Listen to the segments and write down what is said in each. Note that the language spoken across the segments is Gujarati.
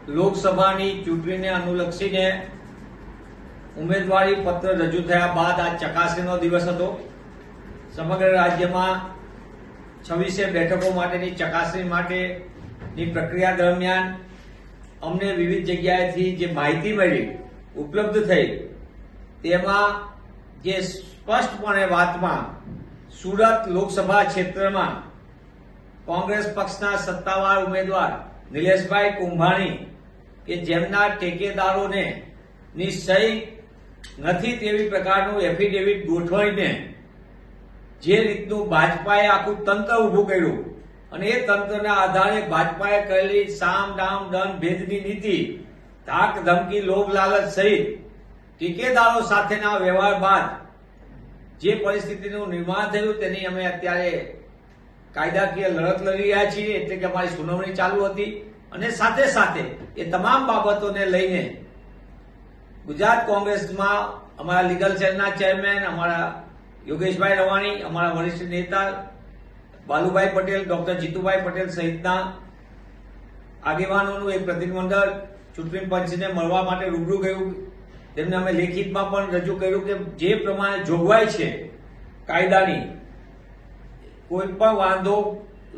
લોકસભાની ચૂંટણીને અનુલક્ષીને ઉમેદવારી પત્ર રજૂ થયા બાદ આ ચકાસણીનો દિવસ હતો। સમગ્ર રાજ્યમાં 26 બેઠકો માટેની ચકાસણી માટેની પ્રક્રિયા દરમિયાન અમને વિવિધ જગ્યાએથી જે માહિતી મળી ઉપલબ્ધ થઈ તેમાં જે સ્પષ્ટપણે વાતમાં સુરત લોકસભા ક્ષેત્રમાં કોંગ્રેસ પક્ષના સત્તાવાર ઉમેદવાર નિલેશભાઈ કુંભાણી કે જેમના ટેકેદારોને ની સહી નથી તેવી પ્રકારનું એફિડેવિટ ગોઠવાઈને જે રીતનું ભાજપાએ આખું તંત્ર ઉભું કર્યું અને એ તંત્રના આધારે ભાજપાએ કરેલી સામ દામ દંડ ભેદની નીતિ, ધાક ધમકી, લોભ લાલચ સહિત ટેકેદારો સાથેના વ્યવહાર બાદ જે પરિસ્થિતિનું નિર્માણ થયું તેની અમે અત્યારે કાયદાકીય લડત લડી રહ્યા છીએ। એટલે કે અમારી સુનાવણી ચાલુ હતી અને સાથે સાથે એ તમામ બાબતોને લઈને ગુજરાત કોંગ્રેસમાં અમારા લીગલ સેલના ચેરમેન અમારા યોગેશભાઈ રવાણી, અમારા વરિષ્ઠ નેતા બાલુભાઈ પટેલ, ડોક્ટર જીતુભાઈ પટેલ સહિતના આગેવાનોનું એક પ્રતિનિધિમંડળ ચૂંટણી પંચને મળવા માટે રૂબરૂ ગયું। તેમને અમે લેખિતમાં પણ રજૂ કર્યું કે જે પ્રમાણે જોગવાઈ છે કાયદાની, કોઈ પણ વાંધો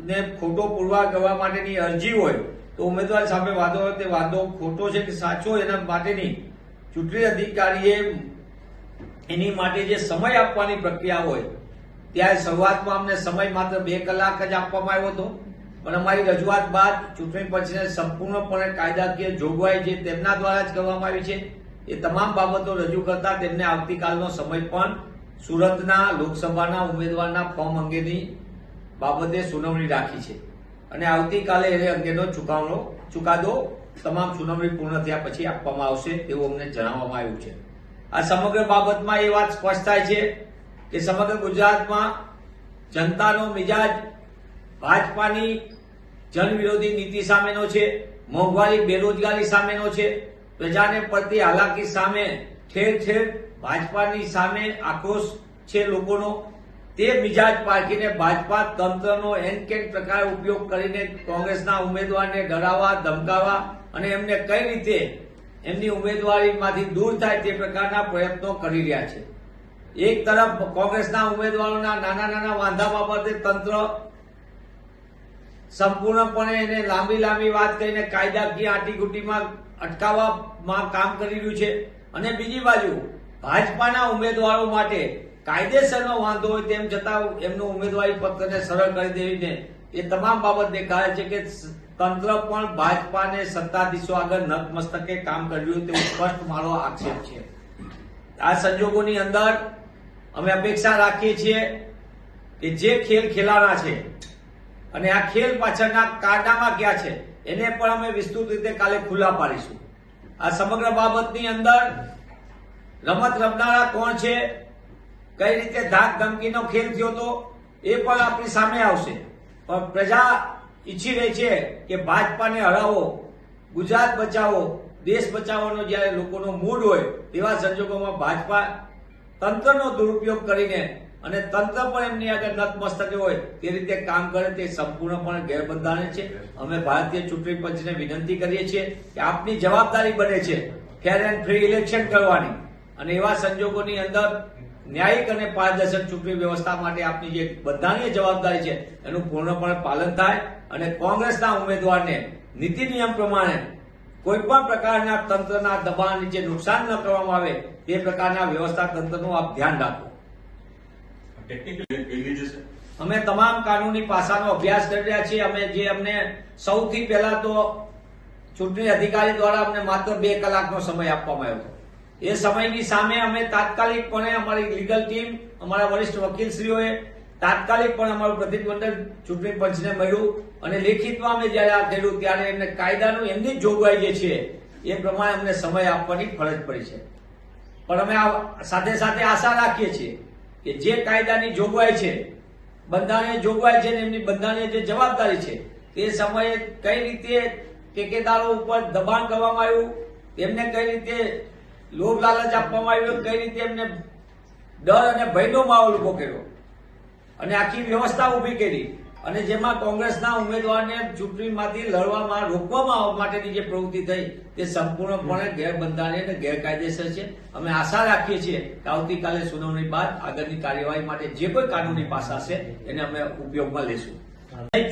ને ખોટો પુરવાર કરવા માટેની અરજી હોય તો ઉમેદવાર સામે વાંધો હોય તે વાંધો ખોટો છે કે સાચો એના માટેની ચૂંટણી અધિકારીએ એની માટે જે સમય આપવાની પ્રક્રિયા હોય ત્યારે શરૂઆતમાં અમને સમય માત્ર 2 કલાક જ આપવામાં આવ્યો હતો, પણ અમારી રજૂઆત બાદ ચૂંટણી પંચને સંપૂર્ણપણે કાયદાકીય જોગવાઈ જે તેમના દ્વારા જ કરવામાં આવી છે એ તમામ બાબતો રજૂ કરતા તેમને આવતીકાલનો સમય પણ સુરતના લોકસભાના ઉમેદવારના ફોર્મ અંગેની બાબતે સુનાવણી રાખી છે અને આવતીકાલે એ અંગેનો ચુકાદો તમામ સુનાવણી પૂર્ણ થયા પછી આપવામાં આવશે તેવું અમને જણાવવામાં આવ્યું છે। આ સમગ્ર બાબતમાં એ વાત સ્પષ્ટ થાય છે કે સમગ્ર ગુજરાતમાં જનતાનો મિજાજ ભાજપાની જનવિરોધી નીતિ સામેનો છે, મોંઘવારી બેરોજગારી સામેનો છે, પ્રજાને પડતી હાલાકી સામે ઠેર ઠેર ભાજપાની સામે આક્રોશ છે લોકોનો। તે મિજાજ પારખીને ભાજપા તંત્રનો એનકેન પ્રકાર ઉપયોગ કરીને કોંગ્રેસના ઉમેદવારને ડરાવવા, ધમકાવવા અને એમને કઈ રીતે એમની ઉમેદવારીમાંથી દૂર થાય તે પ્રકારના પ્રયત્નો કરી રહ્યા છે। એક તરફ કોંગ્રેસના ઉમેદવારોના નાના નાના વાંધા બાબતે તંત્ર સંપૂર્ણપણે એને લાંબી વાત કરીને કાયદાકીય આંટીઘૂંટીમાં અટકાવવામાં કામ કરી રહ્યું છે અને બીજી બાજુ ભાજપાના ઉમેદવારો માટે કાયદેસરનો વાંધો હોય તેમ છતાં એમનું ઉમેદવારી પત્રને સરળ કરી દેવીને એ તમામ બાબત દેખાય છે કે તંત્ર પણ ભાજપાને સત્તાધીશો આગળ નતમસ્તકે કામ કરી રહ્યું તેવું સ્પષ્ટ મારો આક્ષેપ છે। આ સંજોગોની અંદર અમે અપેક્ષા રાખીએ છીએ કે જે ખેલ ખેલાના છે અને આ ખેલ પાછળના કારનામા ક્યાં છે એને પણ અમે વિસ્તૃત રીતે કાલે ખુલ્લા પાડીશું। આ સમગ્ર બાબતની અંદર રમત રમનારા કોણ છે, કઈ રીતે ધાક ધમકીનો ખેલ થયો હતો એ પણ આપણી સામે આવશે, પણ પ્રજા ઈચ્છી રહી છે કે ભાજપાને હરાવો, ગુજરાત બચાવો, દેશ બચાવવાનો જ્યારે લોકોનો મૂડ હોય તેવા સંજોગોમાં ભાજપા તંત્રનો દુરુપયોગ કરીને અને તંત્ર પણ એમની આગળ નતમસ્તકે હોય તે રીતે કામ કરે તે સંપૂર્ણપણે ગેરબંધારણ છે। અમે ભારતીય ચૂંટણી પંચને વિનંતી કરીએ છીએ કે આપની જવાબદારી બને છે ફેર એન્ડ ફ્રી ઇલેક્શન કરવાની અને એવા સંજોગોની અંદર ન્યાયિક અને પારદર્શક ચૂંટણી વ્યવસ્થા માટે આપની જે બંધારણીય જવાબદારી છે એનું પૂર્ણપણે પાલન થાય અને કોંગ્રેસના ઉમેદવારને નીતિ નિયમ પ્રમાણે કોઈ પણ પ્રકારના તંત્રના દબાણ નીચે નુકસાન ન કરવામાં આવે તે પ્રકારના વ્યવસ્થા તંત્રનું આપ ધ્યાન રાખો। અમે તમામ કાનૂની પાસાનો અભ્યાસ કરી રહ્યા છીએ। અમને સૌથી પહેલા તો ચૂંટણી અધિકારી દ્વારા અમને માત્ર 2 કલાકનો સમય આપવામાં આવ્યો હતો। એ સમયની સામે અમે તાત્કાલિકપણે અમારી લીગલ ટીમ, અમારા વરિષ્ઠ વકીલશ્રીઓએ તાત્કાલિકપણે અમારું પ્રતિનિધિમંડળ ચૂંટણી પંચને મળ્યું અને લેખિતમાં અમે જયારે આ કર્યું ત્યારે એમને કાયદાનું એમની જ જોગવાઈ જે છે એ પ્રમાણે અમને સમય આપવાની ફરજ પડી છે, પણ અમે સાથે સાથે આશા રાખીએ છીએ કે જે કાયદાની જોગવાઈ છે, બંધારણીય જોગવાઈ છે, એમની બંધારણીય જે જવાબદારી છે તે સમયે કઈ રીતે ટેકેદારો ઉપર દબાણ કરવામાં આવ્યું, એમને કઈ રીતે લોભ લાલચ આપવામાં આવ્યો, કઈ રીતે એમને ડર અને ભયનો માહોલ ઉભો કર્યો અને આખી વ્યવસ્થા ઉભી કરી અને જેમાં કોંગ્રેસના ઉમેદવારને ચૂંટણીમાંથી લડવામાં રોકવામાં આવવા માટેની જે પ્રવૃત્તિ થઈ તે સંપૂર્ણપણે ગેરબંધારણીય અને ગેરકાયદેસર છે. અમે આશા રાખીએ છીએ કે આવતીકાલે સુનાવણી બાદ આગળની કાર્યવાહી માટે જે કોઈ કાનૂની પાસા છે એને અમે ઉપયોગમાં લેશું.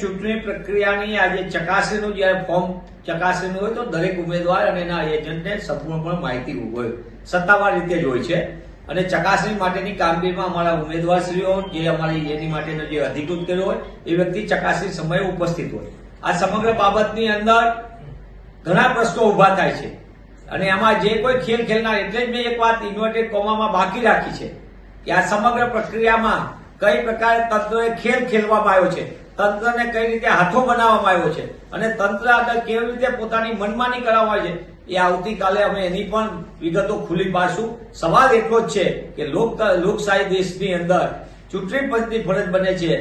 ચૂંટણી પ્રક્રિયાની આજે ચકાસણીનું જયારે ફોર્મ ચકાસણીનું હોય તો દરેક ઉમેદવાર અને એના એજન્ટને સંપૂર્ણપણે માહિતી હોય, સત્તાવાર રીતે જ હોય છે. અને ચકાસણી માટેની કામગીરીમાં અમારા ઉમેદવારશ્રીઓ જે અમારી એની માટેનો જે અધિકૃત કર્યો હોય એ વ્યક્તિ ચકાસણી સમયે ઉપસ્થિત હોય. આ સમગ્ર બાબતની અંદર ઘણા પ્રશ્નો ઉભા થાય છે અને આમાં જે કોઈ ખેલ ખેલનાર, એટલે જ મેં એક વાત ઇન્વર્ટેડ કોમામાં બાકી રાખી છે કે આ સમગ્ર પ્રક્રિયામાં કઈ પ્રકારે તંત્રએ ખેલ ખેલવામાં આવ્યો છે, તંત્રને કઈ રીતે હાથો બનાવવામાં આવ્યો છે અને તંત્ર આગળ કેવી રીતે પોતાની મનમાની કરવામાં આવે છે એ આવતીકાલે અમે એની પણ વિગતો ખુલ્લી પાડશું. સવાલ એટલો જ છે કે લોકશાહી દેશની અંદર ચૂંટણી પંચની ફરજ બને છે,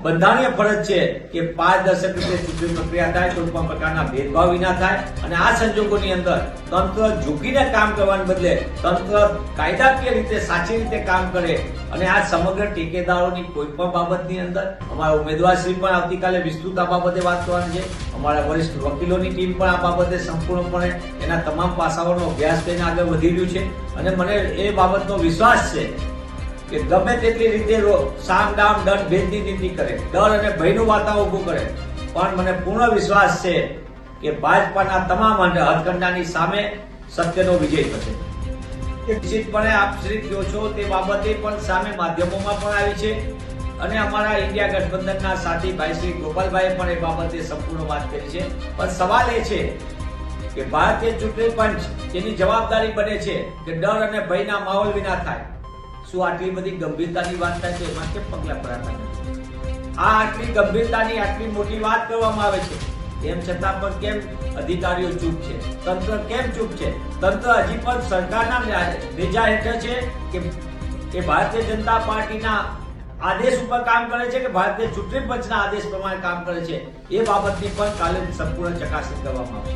બંધારણીય ફરજ છે કે પારદર્શક રીતે ચૂંટણી પ્રક્રિયા થાય, કોઈ પણ પ્રકારના ભેદભાવ વિના થાય. અને આ સંજોગોની અંદર તંત્ર ઝૂકીને કામ કરવાને બદલે તંત્ર કાયદાકીય રીતે સાચી રીતે કામ કરે. અને આ સમગ્ર ટેકેદારોની કોઈ પણ બાબતની અંદર અમારા ઉમેદવારશ્રી પણ આવતીકાલે વિસ્તૃત આ બાબતે વાત કરવાની છે. અમારા વરિષ્ઠ વકીલોની ટીમ પણ આ બાબતે સંપૂર્ણપણે એના તમામ પાસાઓનો અભ્યાસ કરીને આગળ વધી રહ્યું છે. અને મને એ બાબતનો વિશ્વાસ છે કે ગમે તેટલી રીતે સામ દામ દંડ ભેદની નીતિ કરે, ડર અને ભયનું વાતાવરણ ઉભું કરે, પણ મને પૂર્ણ વિશ્વાસ છે કે ભાજપાના તમામ હથકંડાની સામે સત્યનો વિજય થશે. નિશ્ચિતપણે આપ શ્રી કહો છો તે બાબતે પણ સામે માધ્યમોમાં પણ આવી છે અને અમારા ઇન્ડિયા ગઠબંધનના સાથી ભાઈ શ્રી ગોપાલભાઈએ પણ એ બાબતે સંપૂર્ણ વાત કરી છે. પણ સવાલ એ છે કે ભારતીય ચૂંટણી પંચ જેની જવાબદારી બને છે કે ડર અને ભયના માહોલ વિના થાય, શું આટલી બધી ગંભીરતાની વાત થાય છે એમાં કેમ પગલા ભરાતા નથી? આ આટલી ગંભીરતાની આટલી મોટી વાત કરવામાં આવે છે તેમ છતાં પણ કેમ અધિકારીઓ ચૂપ છે, તંત્ર કેમ ચૂપ છે? તંત્ર હજી પણ સરકારના નેજા હેઠળ છે કે ભારતીય જનતા પાર્ટીના આદેશ ઉપર કામ કરે છે કે ભારતીય ચૂંટણી પંચના આદેશ પ્રમાણે કામ કરે છે? એ બાબતની પણ કાલે સંપૂર્ણ ચકાસણી કરવામાં આવશે.